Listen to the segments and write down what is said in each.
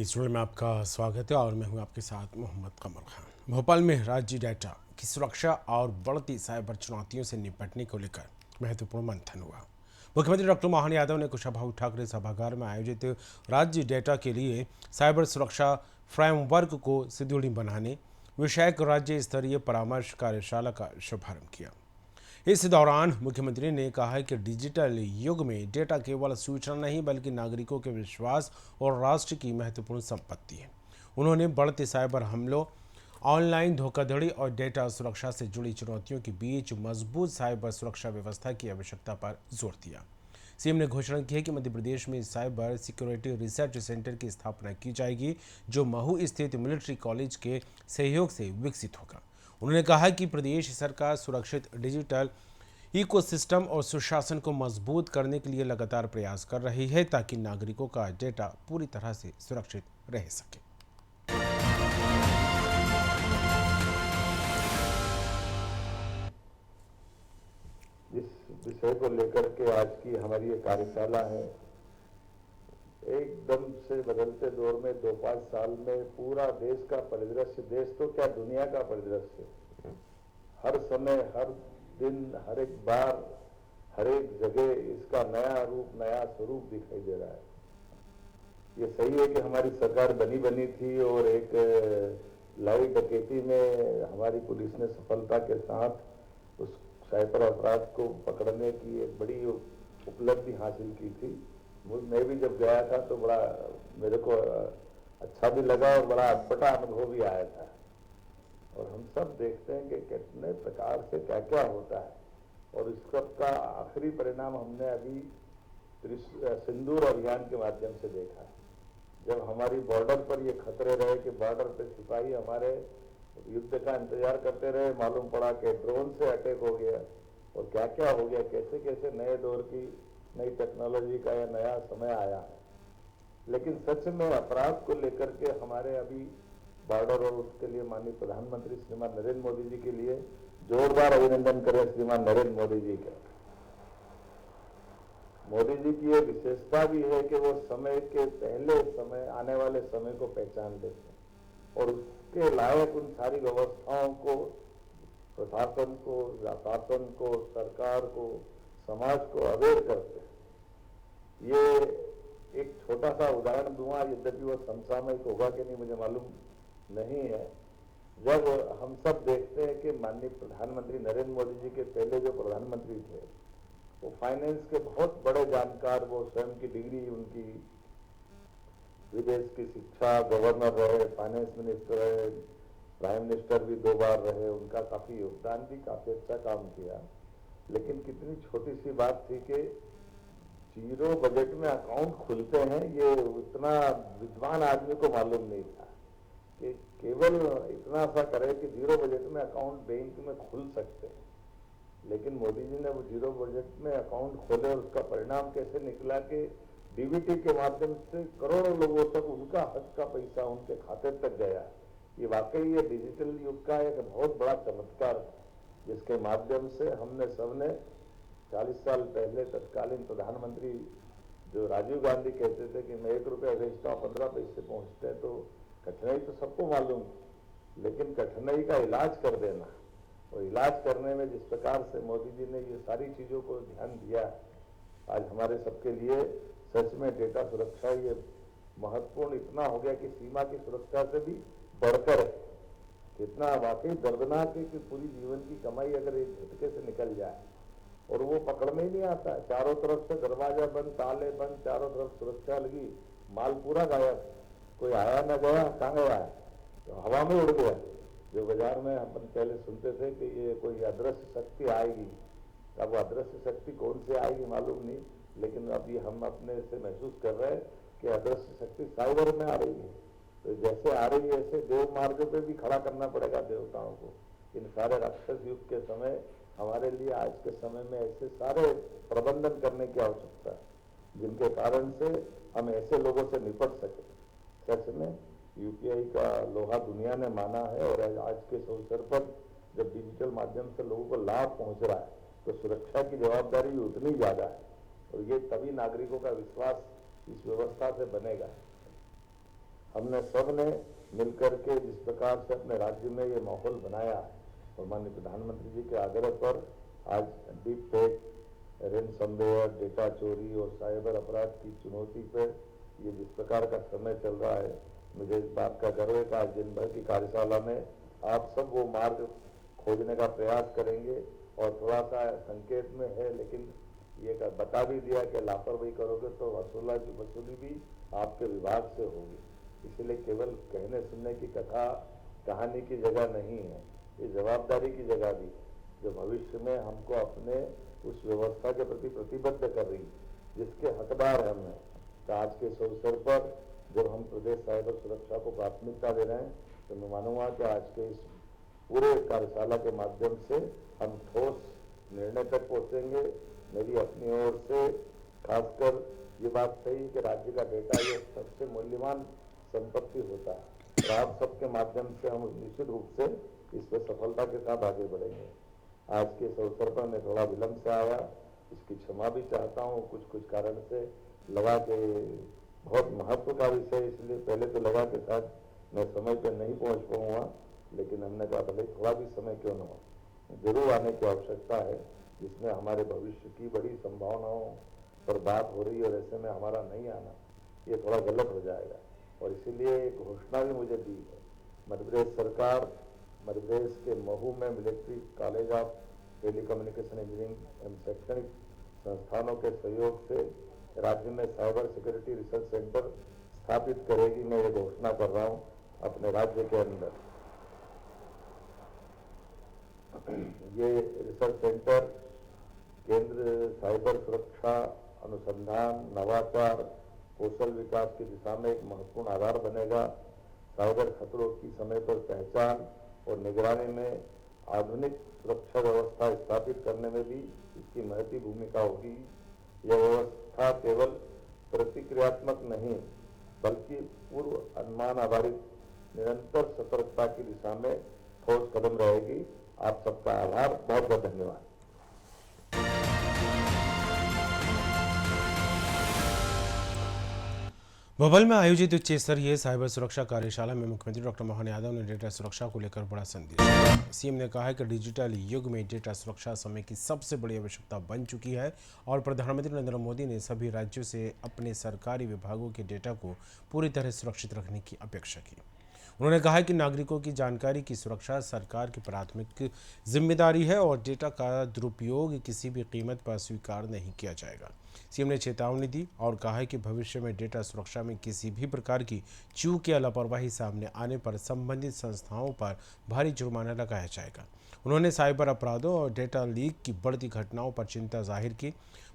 Episode में आपका स्वागत है और मैं हूं आपके साथ मोहम्मद कमर खान। भोपाल में राज्य डाटा की सुरक्षा और बढ़ती साइबर चुनौतियों से निपटने को लेकर महत्वपूर्ण मंथन हुआ। मुख्यमंत्री डॉक्टर मोहन यादव ने कुशाभाऊ ठाकरे सभागार में आयोजित राज्य डाटा के लिए साइबर सुरक्षा फ्रेमवर्क को सुदृढ़ बनाने विषयक राज्य स्तरीय परामर्श कार्यशाला का शुभारंभ किया। इस दौरान मुख्यमंत्री ने कहा कि डिजिटल युग में डेटा केवल सूचना नहीं बल्कि नागरिकों के विश्वास और राष्ट्र की महत्वपूर्ण संपत्ति है। उन्होंने बढ़ते साइबर हमलों, ऑनलाइन धोखाधड़ी और डेटा सुरक्षा से जुड़ी चुनौतियों के बीच मजबूत साइबर सुरक्षा व्यवस्था की आवश्यकता पर जोर दिया। सीएम ने घोषणा की है कि मध्य प्रदेश में साइबर सिक्योरिटी रिसर्च सेंटर की स्थापना की जाएगी, जो महू स्थित मिलिट्री कॉलेज के सहयोग से विकसित होगा। उन्होंने कहा कि प्रदेश सरकार सुरक्षित डिजिटल इकोसिस्टम और सुशासन को मजबूत करने के लिए लगातार प्रयास कर रही है ताकि नागरिकों का डेटा पूरी तरह से सुरक्षित रह सके। जिस विषय को लेकर के आज की हमारी ये कार्यशाला है, एकदम से बदलते दौर में 2-5 साल में पूरा देश का परिदृश्य, देश तो क्या दुनिया का परिदृश्य, हर समय, हर दिन, हर एक बार, हर एक जगह इसका नया रूप, नया स्वरूप दिखाई दे रहा है। ये सही है कि हमारी सरकार बनी थी और एक लाई डकैती में हमारी पुलिस ने सफलता के साथ उस साइबर अपराध को पकड़ने की एक बड़ी उपलब्धि हासिल की थी। मैं भी जब गया था तो बड़ा मेरे को अच्छा भी लगा और बड़ा अटपटा अनुभव भी आया था। और हम सब देखते हैं कि कितने प्रकार से क्या क्या होता है, और इस सब का आखिरी परिणाम हमने अभी सिंदूर अभियान के माध्यम से देखा है। जब हमारी बॉर्डर पर ये खतरे रहे कि बॉर्डर पे सिपाही हमारे युद्ध का इंतजार करते रहे, मालूम पड़ा कि ड्रोन से अटैक हो गया और क्या क्या हो गया, कैसे कैसे नए दौर की नई टेक्नोलॉजी का यह नया समय आया है। लेकिन सच में अपराध को लेकर के हमारे अभी बॉर्डर, और उसके लिए माननीय प्रधानमंत्री श्रीमान नरेंद्र मोदी जी के लिए जोरदार अभिनंदन करें। श्रीमान नरेंद्र मोदी जी का, मोदी जी की ये विशेषता भी है कि वो समय के पहले समय, आने वाले समय को पहचान लेते हैं और उसके लायक उन सारी व्यवस्थाओं को, प्रशासन को, शासन को, सरकार को, समाज को अवेयर करते हैं। ये एक छोटा सा उदाहरण दूंगा, यद्यपि वो समसामयिक होगा कि नहीं मुझे मालूम नहीं है। जब हम सब देखते हैं कि माननीय प्रधानमंत्री नरेंद्र मोदी जी के पहले जो प्रधानमंत्री थे वो फाइनेंस के बहुत बड़े जानकार, वो स्वयं की डिग्री उनकी, विदेश की शिक्षा, गवर्नर रहे, फाइनेंस मिनिस्टर रहे, प्राइम मिनिस्टर भी 2 बार रहे, उनका काफी योगदान भी, काफी अच्छा काम किया। लेकिन कितनी छोटी सी बात थी कि जीरो बजट में अकाउंट खुलते हैं, ये इतना विद्वान आदमी को मालूम नहीं था कि केवल इतना सा करे कि जीरो बजट में अकाउंट बैंक में खुल सकते हैं। लेकिन मोदी जी ने वो जीरो बजट में अकाउंट खोले और उसका परिणाम कैसे निकला कि डीबीटी के माध्यम से करोड़ों लोगों तक उनका हक का पैसा उनके खाते तक गया। ये वाकई ये डिजिटल युग का एक बहुत बड़ा चमत्कार है, जिसके माध्यम से हमने सबने 40 साल पहले तत्कालीन प्रधानमंत्री जो राजीव गांधी कहते थे कि मैं 1 रुपया भेजता हूँ 15 पैसे पहुंचते हैं, तो कठिनाई तो सबको मालूम, लेकिन कठिनाई का इलाज कर देना, और इलाज करने में जिस प्रकार से मोदी जी ने ये सारी चीजों को ध्यान दिया, आज हमारे सबके लिए सच में डेटा सुरक्षा ये महत्वपूर्ण इतना हो गया कि सीमा की सुरक्षा से भी बढ़कर है। इतना वाकई दर्दनाक है कि पूरी जीवन की कमाई अगर एक झटके से निकल जाए और वो पकड़ने ही नहीं आता है, चारों तरफ से दरवाजा बंद, ताले बंद, चारों तरफ सुरक्षा लगी, माल पूरा गायब, कोई आया न गया, कहाँ गया है, तो हवा में उड़ गया। जो बाजार में अपन पहले सुनते थे कि ये कोई अदृश्य शक्ति आएगी, अब अदृश्य शक्ति कौन से आएगी मालूम नहीं, लेकिन अभी हम अपने से महसूस कर रहे हैं कि अदृश्य शक्ति साइबर में आ रही है। तो जैसे आ रही है ऐसे देव मार्गों पे भी खड़ा करना पड़ेगा देवताओं को। इन सारे राक्षस युग के समय हमारे लिए आज के समय में ऐसे सारे प्रबंधन करने की आवश्यकता है, जिनके कारण से हम ऐसे लोगों से निपट सके। सच में यूपीआई का लोहा दुनिया ने माना है, और आज के इस अवसर पर जब डिजिटल माध्यम से लोगों को लाभ पहुंच रहा है तो सुरक्षा की जवाबदारी भी उतनी ज्यादा है, और ये तभी नागरिकों का विश्वास इस व्यवस्था से बनेगा। हमने सब ने मिलकर के जिस प्रकार से अपने राज्य में ये माहौल बनाया और माननीय प्रधानमंत्री जी के आग्रह पर आज डीप फेक, रेनसमवेयर, डेटा चोरी और साइबर अपराध की चुनौती पर ये जिस प्रकार का समय चल रहा है, मुझे इस बात का गर्व है कि आज दिन भर की कार्यशाला में आप सब वो मार्ग खोजने का प्रयास करेंगे और थोड़ा सा संकेत में है, लेकिन ये बता भी दिया कि लापरवाही करोगे तो वसूली भी आपके विभाग से होगी। इसलिए केवल कहने सुनने की कथा कहानी की जगह नहीं है, ये जवाबदारी की जगह भी, जो भविष्य में हमको अपने उस व्यवस्था के प्रति प्रतिबद्ध कर रही, जिसके हकदार हम हैं। तो आज के इस अवसर पर जब हम प्रदेश साइबर सुरक्षा को प्राथमिकता दे रहे हैं, तो मैं मानूंगा कि आज के इस पूरे कार्यशाला के माध्यम से हम ठोस निर्णय तक पहुंचेंगे। मेरी अपनी ओर से खासकर ये बात सही कि राज्य का डेटा ये सबसे मूल्यवान संपत्ति होता है और आप सबके माध्यम से हम निश्चित रूप से इस पर सफलता के साथ आगे बढ़ेंगे। आज के इस अवसर पर मैं थोड़ा विलंब से आया, इसकी क्षमा भी चाहता हूँ। कुछ कारण से लगा कि बहुत महत्व का विषय, इसलिए पहले तो लगा कि शायद मैं समय पर नहीं पहुँच पाऊंगा, लेकिन हमने कहा भले थोड़ा भी समय क्यों न हो, जरूर आने की आवश्यकता है, जिसमें हमारे भविष्य की बड़ी संभावनाओं पर बात हो रही है और ऐसे में हमारा नहीं आना ये थोड़ा गलत हो जाएगा। और इसीलिए एक घोषणा भी मुझे दी है। मध्य प्रदेश सरकार मध्य प्रदेश के महू में military college of telecommunication engineering एवं शैक्षणिक संस्थानों के सहयोग से राज्य में साइबर सिक्योरिटी रिसर्च सेंटर स्थापित करेगी। मैं ये घोषणा कर रहा हूँ अपने राज्य के अंदर। ये रिसर्च सेंटर केंद्र साइबर सुरक्षा, अनुसंधान, नवाचार, कौशल विकास की दिशा में एक महत्वपूर्ण आधार बनेगा। साइबर खतरों की समय पर पहचान और निगरानी में आधुनिक सुरक्षा व्यवस्था स्थापित करने में भी इसकी महती भूमिका होगी। यह व्यवस्था केवल प्रतिक्रियात्मक नहीं, बल्कि पूर्व अनुमान आधारित निरंतर सतर्कता की दिशा में ठोस कदम रहेगी। आप सबका आभार, बहुत बहुत धन्यवाद। भोपाल में आयोजित उच्च स्तरीय साइबर सुरक्षा कार्यशाला में मुख्यमंत्री डॉक्टर मोहन यादव ने डेटा सुरक्षा को लेकर बड़ा संदेश दिया। सीएम ने कहा है कि डिजिटल युग में डेटा सुरक्षा समय की सबसे बड़ी आवश्यकता बन चुकी है और प्रधानमंत्री नरेंद्र मोदी ने सभी राज्यों से अपने सरकारी विभागों के डेटा को पूरी तरह सुरक्षित रखने की अपेक्षा की। उन्होंने कहा कि नागरिकों की जानकारी की सुरक्षा सरकार की प्राथमिक जिम्मेदारी है और डेटा का दुरुपयोग किसी भी कीमत पर स्वीकार नहीं किया जाएगा। सीएम ने चेतावनी दी और कहा है कि भविष्य में डेटा सुरक्षा में किसी भी प्रकार की चूक या लापरवाही सामने आने पर संबंधित संस्थाओं पर भारी जुर्माना लगाया जाएगा। उन्होंने साइबर अपराधों और डेटा लीक की बढ़ती घटनाओं पर चिंता जाहिर की।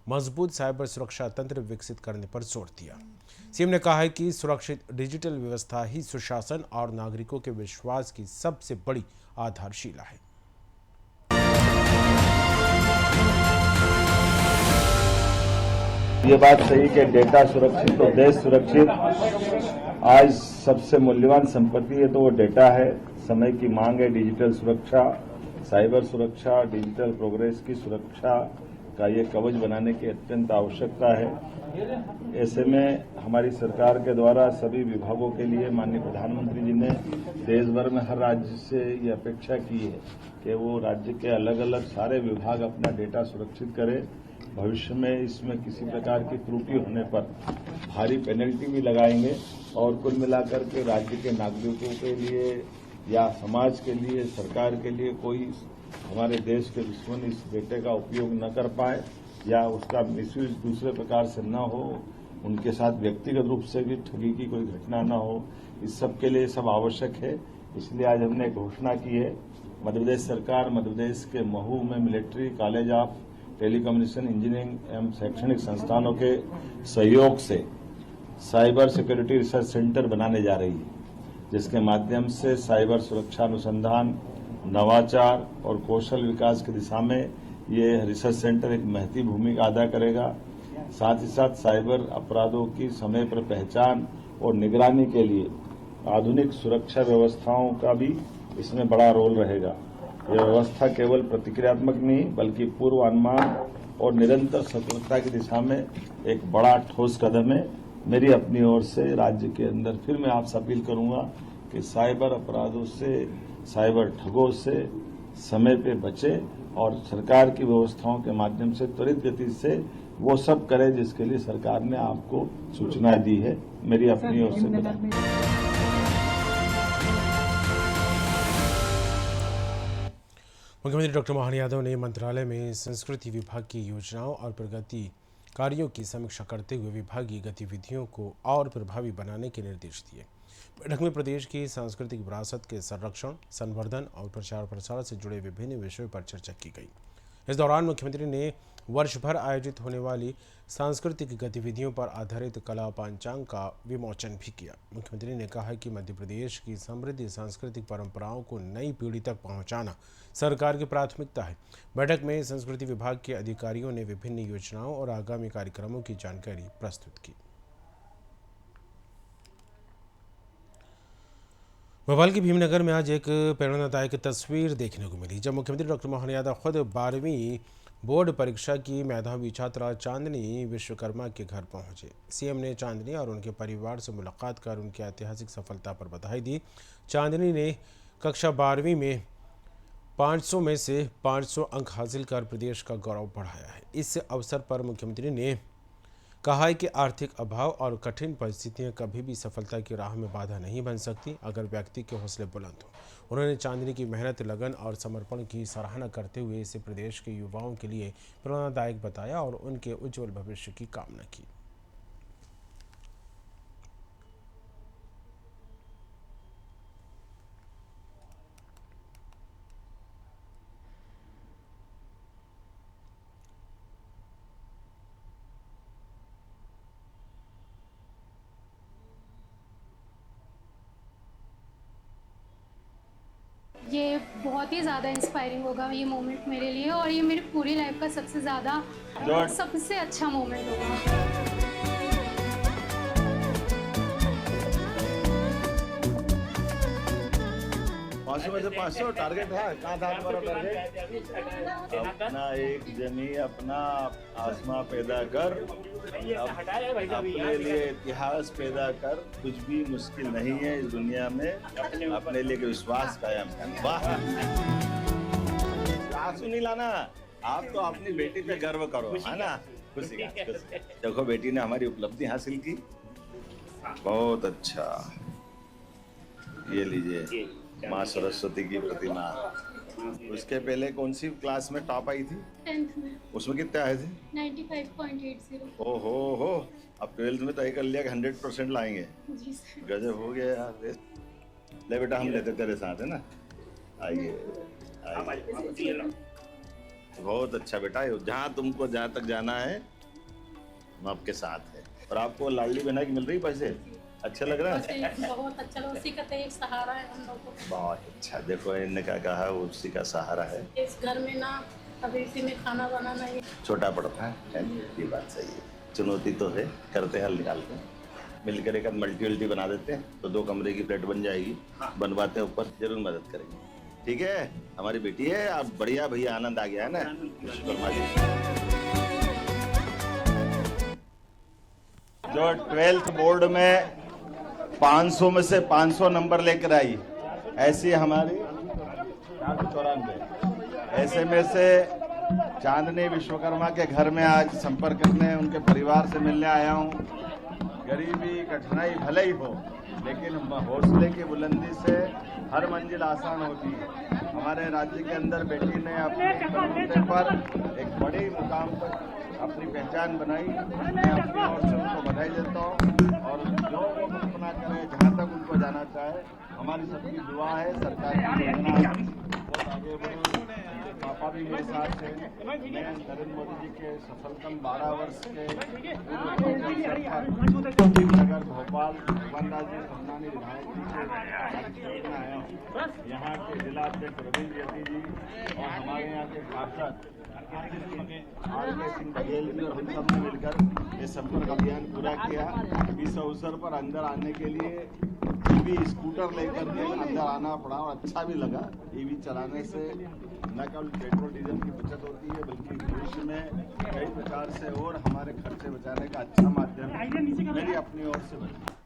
मजबूत साइबर सुरक्षा तंत्र विकसित करने पर जोर दिया। सीएम ने कहा है कि सुरक्षित डिजिटल व्यवस्था ही सुशासन और नागरिकों के विश्वास की सबसे बड़ी आधारशिला है। ये बात सही कि डेटा सुरक्षित तो देश सुरक्षित। आज सबसे मूल्यवान संपत्ति है तो वो डेटा है। समय की मांग है डिजिटल सुरक्षा, साइबर सुरक्षा, डिजिटल प्रोग्रेस की सुरक्षा का ये कवच बनाने की अत्यंत आवश्यकता है। ऐसे में हमारी सरकार के द्वारा सभी विभागों के लिए माननीय प्रधानमंत्री जी ने देश भर में हर राज्य से ये अपेक्षा की है कि वो राज्य के अलग अलग सारे विभाग अपना डेटा सुरक्षित करें। भविष्य में इसमें किसी प्रकार की त्रुटि होने पर भारी पेनल्टी भी लगाएंगे और कुल मिलाकर के राज्य के नागरिकों के लिए या समाज के लिए, सरकार के लिए कोई हमारे देश के दुश्मन इस डेटे का उपयोग न कर पाए या उसका मिसयूज दूसरे प्रकार से न हो, उनके साथ व्यक्तिगत रूप से भी ठगी की कोई घटना न हो। इस सब के लिए सब आवश्यक है। इसलिए आज हमने घोषणा की है, मध्य प्रदेश सरकार मध्य प्रदेश के महू में military college of telecommunication engineering एवं शैक्षणिक संस्थानों के सहयोग से साइबर सिक्योरिटी रिसर्च सेंटर बनाने जा रही है, जिसके माध्यम से साइबर सुरक्षा अनुसंधान, नवाचार और कौशल विकास की दिशा में ये रिसर्च सेंटर एक महती भूमिका अदा करेगा। साथ ही साथ साइबर अपराधों की समय पर पहचान और निगरानी के लिए आधुनिक सुरक्षा व्यवस्थाओं का भी इसमें बड़ा रोल रहेगा। यह व्यवस्था केवल प्रतिक्रियात्मक नहीं बल्कि पूर्व अनुमान और निरंतर सतर्कता की दिशा में एक बड़ा ठोस कदम है। मेरी अपनी ओर से राज्य के अंदर फिर मैं आपसे अपील करूंगा कि साइबर अपराधों से, साइबर ठगों से समय पे बचे और सरकार की व्यवस्थाओं के माध्यम से त्वरित गति से वो सब करे जिसके लिए सरकार ने आपको सूचना दी है। मेरी अपनी ओर से मुख्यमंत्री डॉक्टर मोहन यादव ने मंत्रालय में संस्कृति विभाग की योजनाओं और प्रगति कार्यों की समीक्षा करते हुए विभागीय गतिविधियों को और प्रभावी बनाने के निर्देश दिए। बैठक में प्रदेश की सांस्कृतिक विरासत के संरक्षण, संवर्धन और प्रचार प्रसार से जुड़े विभिन्न विषयों पर चर्चा की गई। इस दौरान मुख्यमंत्री ने वर्ष भर आयोजित होने वाली सांस्कृतिक गतिविधियों पर आधारित कला पांचांग का विमोचन भी किया। मुख्यमंत्री ने कहा कि मध्य प्रदेश की समृद्ध सांस्कृतिक परंपराओं को नई पीढ़ी तक पहुंचाना सरकार की प्राथमिकता है। बैठक में संस्कृति विभाग के अधिकारियों ने विभिन्न योजनाओं और आगामी कार्यक्रमों की जानकारी प्रस्तुत की। भोपाल के भीमनगर में आज एक प्रेरणादायक तस्वीर देखने को मिली, जब मुख्यमंत्री डॉक्टर मोहन यादव खुद 12वीं बोर्ड परीक्षा की मेधावी छात्रा चांदनी विश्वकर्मा के घर पहुंचे। सीएम ने चांदनी और उनके परिवार से मुलाकात कर उनकी ऐतिहासिक सफलता पर बधाई दी। चांदनी ने कक्षा 12वीं में 500 में से 500 अंक हासिल कर प्रदेश का गौरव बढ़ाया है। इस अवसर पर मुख्यमंत्री ने कहा है कि आर्थिक अभाव और कठिन परिस्थितियां कभी भी सफलता की राह में बाधा नहीं बन सकती अगर व्यक्ति के हौसले बुलंद हों। उन्होंने चांदनी की मेहनत, लगन और समर्पण की सराहना करते हुए इसे प्रदेश के युवाओं के लिए प्रेरणादायक बताया और उनके उज्जवल भविष्य की कामना की। ये बहुत ही ज़्यादा इंस्पायरिंग होगा ये मोमेंट मेरे लिए, और ये मेरी पूरी लाइफ का सबसे अच्छा मोमेंट होगा। 500 में से 500 टारगेट था। कहाँ था तुम्हारा टारगेट? अपना एक जमी अपना आसमां पैदा कर, अपने लिए इतिहास पैदा कर। कुछ भी मुश्किल नहीं है इस दुनिया में, अपने लिए विश्वास कायम कर। वाह, आंसू नहीं लाना, आप तो अपनी बेटी पे गर्व करो, है ना? खुशी का। देखो बेटी ने हमारी उपलब्धि हासिल की, बहुत अच्छा। ये लीजिए माँ सरस्वती की प्रतिमा। उसके पहले कौन सी क्लास में टॉप आई थी? 10th में। उसमें कितने आए थे? 95.80। ओहो, अब 12th में तय कर लिया कि 100% लाएंगे। जी सर। गजब हो गया यार। ले बेटा, हम लेते तेरे साथ, है ना? आइए। बहुत अच्छा बेटा, जहाँ तुमको जहाँ तक जाना है हम आपके साथ है। और आपको लाडली बहना की मिल रही पैसे? अच्छा लग रहा है? बहुत अच्छा लगा, उसी का तो एक सहारा है हम लोग को। बहुत अच्छा। देखो इनने क्या कहा, वो उसी का सहारा है। इस घर में ना अभी इसी में खाना बनाना है। छोटा पड़ता है, ये बात सही है। चुनौती तो है, करते हैं, हल निकालते हैं। मिलकर एक मल्टी बना देते हैं तो 2 कमरे की फ्लैट बन जाएगी। बनवाते हैं, ऊपर जरूर मदद करेंगे। ठीक है, हमारी बेटी है। आप बढ़िया भैया, आनंद आ गया है ना? विश्वकर्मा जी जो 12th बोर्ड में 500 में से 500 नंबर लेकर आई, ऐसी हमारी 494 ऐसे में से चांदनी विश्वकर्मा के घर में आज संपर्क करने, उनके परिवार से मिलने आया हूँ। गरीबी कठिनाई भले ही हो, लेकिन हौसले की बुलंदी से हर मंजिल आसान होती है। हमारे राज्य के अंदर बेटी ने अपने बलबूते पर एक बड़ी मुकाम पर अपनी पहचान बनाई। मैं अपनी ओर से उनको बधाई देता हूँ और जो वो कल्पना करे, जहाँ तक उनको जाना चाहे, हमारी सबकी दुआ है। सरकार की योजना बहुत आगे बढ़े। पापा भी मेरे साथ थे। मैं नरेंद्र मोदी जी के सफलतम 12 वर्ष के नगर भोपाल भगवान जी सम्मानी विधायक जी के आया हूँ। यहाँ के जिलाध्यक्ष रविंद्र जेती जी और हमारे यहाँ के पार्षद आर.के. सिंह बघेल जी और हम सब ने मिलकर ये संपर्क अभियान पूरा किया। इस अवसर पर अंदर आने के लिए ईवी स्कूटर लेकर के अंदर आना पड़ा और अच्छा भी लगा। ईवी चलाने से न केवल पेट्रोल डीजल की बचत होती है, बल्कि भविष्य में कई प्रकार से और हमारे खर्चे बचाने का अच्छा माध्यम मेरी अपनी ओर से बने।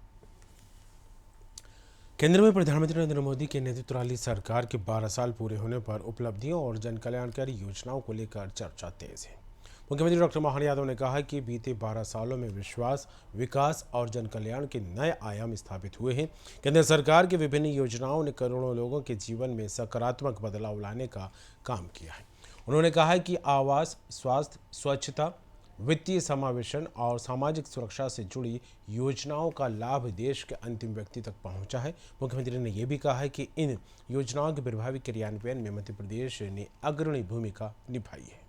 केंद्र में प्रधानमंत्री नरेंद्र मोदी के नेतृत्व वाली सरकार के 12 साल पूरे होने पर उपलब्धियों और जन कल्याणकारी योजनाओं को लेकर चर्चा तेज है। मुख्यमंत्री डॉक्टर मोहन यादव ने कहा कि बीते 12 सालों में विश्वास, विकास और जन कल्याण के नए आयाम स्थापित हुए हैं। केंद्र सरकार की विभिन्न योजनाओं ने करोड़ों लोगों के जीवन में सकारात्मक बदलाव लाने का काम किया है। उन्होंने कहा है कि आवास, स्वास्थ्य, स्वच्छता, वित्तीय समावेशन और सामाजिक सुरक्षा से जुड़ी योजनाओं का लाभ देश के अंतिम व्यक्ति तक पहुंचा है। मुख्यमंत्री ने यह भी कहा है कि इन योजनाओं के प्रभावी क्रियान्वयन में मध्य प्रदेश ने अग्रणी भूमिका निभाई है।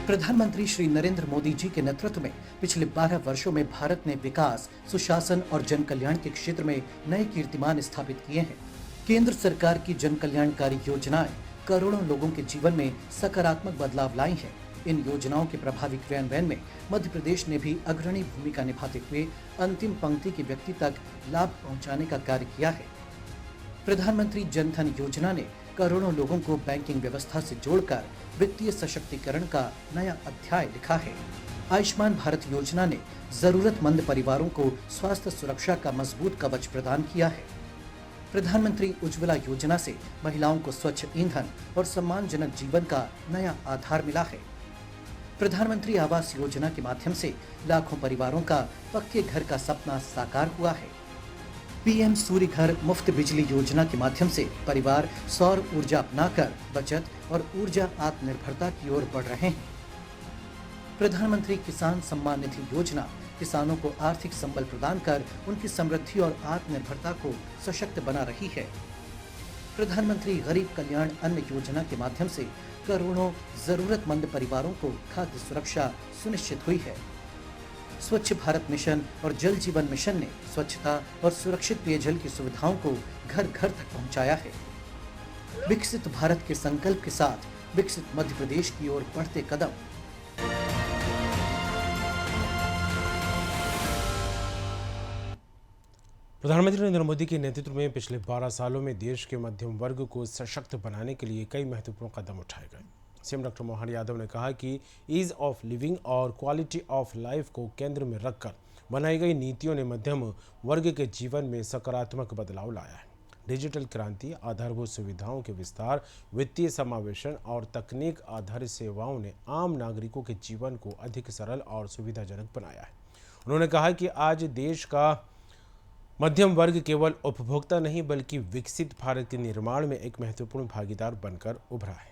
प्रधानमंत्री श्री नरेंद्र मोदी जी के नेतृत्व में पिछले 12 वर्षों में भारत ने विकास, सुशासन और जन कल्याण के क्षेत्र में नए कीर्तिमान स्थापित किए हैं। केंद्र सरकार की जन कल्याणकारी योजनाएं करोड़ों लोगों के जीवन में सकारात्मक बदलाव लाई हैं। इन योजनाओं के प्रभावी क्रियान्वयन में मध्य प्रदेश ने भी अग्रणी भूमिका निभाते हुए अंतिम पंक्ति के व्यक्ति तक लाभ पहुंचाने का कार्य किया है। प्रधानमंत्री जन धन योजना ने करोड़ों लोगों को बैंकिंग व्यवस्था से जोड़कर वित्तीय सशक्तिकरण का नया अध्याय लिखा है। आयुष्मान भारत योजना ने जरूरतमंद परिवारों को स्वास्थ्य सुरक्षा का मजबूत कवच प्रदान किया है। प्रधानमंत्री उज्ज्वला योजना से महिलाओं को स्वच्छ ईंधन और सम्मानजनक जीवन का नया आधार मिला है। प्रधानमंत्री आवास योजना के माध्यम से लाखों परिवारों का पक्के घर का सपना साकार हुआ है। पीएम सूर्य घर मुफ्त बिजली योजना के माध्यम से परिवार सौर ऊर्जा अपनाकर बचत और ऊर्जा आत्मनिर्भरता की ओर बढ़ रहे हैं। प्रधानमंत्री किसान सम्मान निधि योजना किसानों को आर्थिक संबल प्रदान कर उनकी समृद्धि और आत्मनिर्भरता को सशक्त बना रही है। प्रधानमंत्री गरीब कल्याण अन्न योजना के माध्यम से करोड़ों जरूरतमंद परिवारों को खाद्य सुरक्षा सुनिश्चित हुई है। स्वच्छ भारत मिशन और जल जीवन मिशन ने स्वच्छता और सुरक्षित पेयजल की सुविधाओं को घर घर तक पहुंचाया है। विकसित भारत के संकल्प के साथ विकसित मध्य प्रदेश की ओर बढ़ते कदम। प्रधानमंत्री नरेंद्र मोदी के नेतृत्व में पिछले 12 सालों में देश के मध्यम वर्ग को सशक्त बनाने के लिए कई महत्वपूर्ण कदम उठाए गए। सीएम डॉक्टर मोहन यादव ने कहा कि ईज ऑफ लिविंग और क्वालिटी ऑफ लाइफ को केंद्र में रखकर बनाई गई नीतियों ने मध्यम वर्ग के जीवन में सकारात्मक बदलाव लाया है। डिजिटल क्रांति, आधारभूत सुविधाओं के विस्तार, वित्तीय समावेशन और तकनीक आधारित सेवाओं ने आम नागरिकों के जीवन को अधिक सरल और सुविधाजनक बनाया है। उन्होंने कहा कि आज देश का मध्यम वर्ग केवल उपभोक्ता नहीं बल्कि विकसित भारत के निर्माण में एक महत्वपूर्ण भागीदार बनकर उभरा है।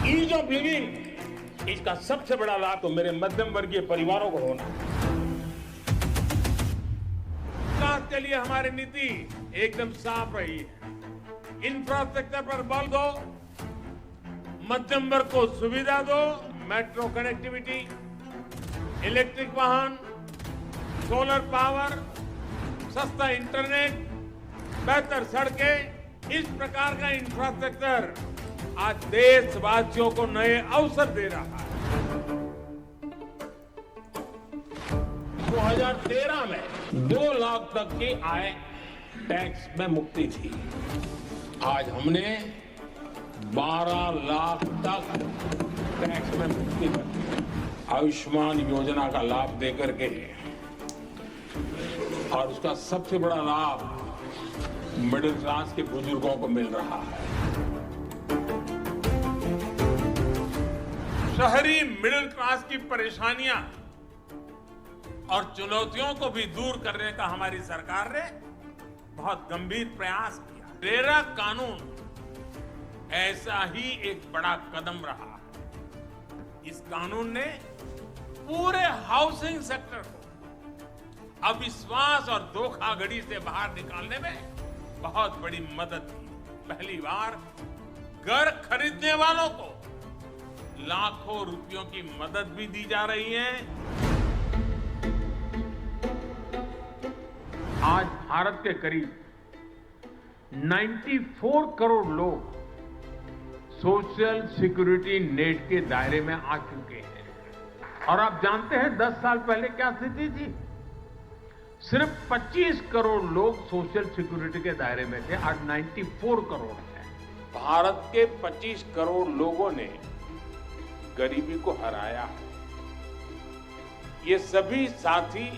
ईज ऑफ लिविंग, इसका सबसे बड़ा लाभ तो मेरे मध्यम वर्गीय परिवारों को होना। विकास के लिए हमारी नीति एकदम साफ रही है। इंफ्रास्ट्रक्चर पर बल दो, मध्यम वर्ग को सुविधा दो, मेट्रो कनेक्टिविटी, इलेक्ट्रिक वाहन, सोलर पावर, सस्ता इंटरनेट, बेहतर सड़कें, इस प्रकार का इंफ्रास्ट्रक्चर आज देशवासियों को नए अवसर दे रहा है। 2013 में 2 लाख तक की आय टैक्स में मुक्ति थी। आज हमने 12 लाख तक टैक्स में मुक्ति कर दी। आयुष्मान योजना का लाभ देकर के, और उसका सबसे बड़ा लाभ मिडिल क्लास के बुजुर्गों को मिल रहा है। शहरी मिडिल क्लास की परेशानियां और चुनौतियों को भी दूर करने का हमारी सरकार ने बहुत गंभीर प्रयास किया। रेरा कानून ऐसा ही एक बड़ा कदम रहा है। इस कानून ने पूरे हाउसिंग सेक्टर को अविश्वास और धोखाधड़ी से बाहर निकालने में बहुत बड़ी मदद की। पहली बार घर खरीदने वालों को लाखों रुपयों की मदद भी दी जा रही है। आज भारत के करीब 94 करोड़ लोग सोशल सिक्योरिटी नेट के दायरे में आ चुके हैं। और आप जानते हैं 10 साल पहले क्या स्थिति थी? सिर्फ 25 करोड़ लोग सोशल सिक्योरिटी के दायरे में थे, आज 94 करोड़ हैं। भारत के 25 करोड़ लोगों ने गरीबी को हराया है। ये सभी साथी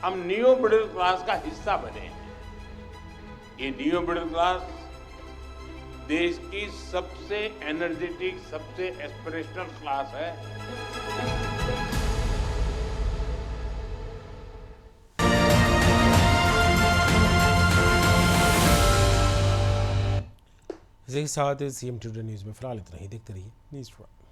हम न्यू मिडिल क्लास का हिस्सा बने हैं। ये न्यू मिडिल क्लास देश की सबसे एनर्जेटिक, सबसे एस्पिरेशनल क्लास है। इसी के साथ CM टुडे न्यूज़ में फिलहाल इतना ही। देखते रहिए न्यूज़ 4।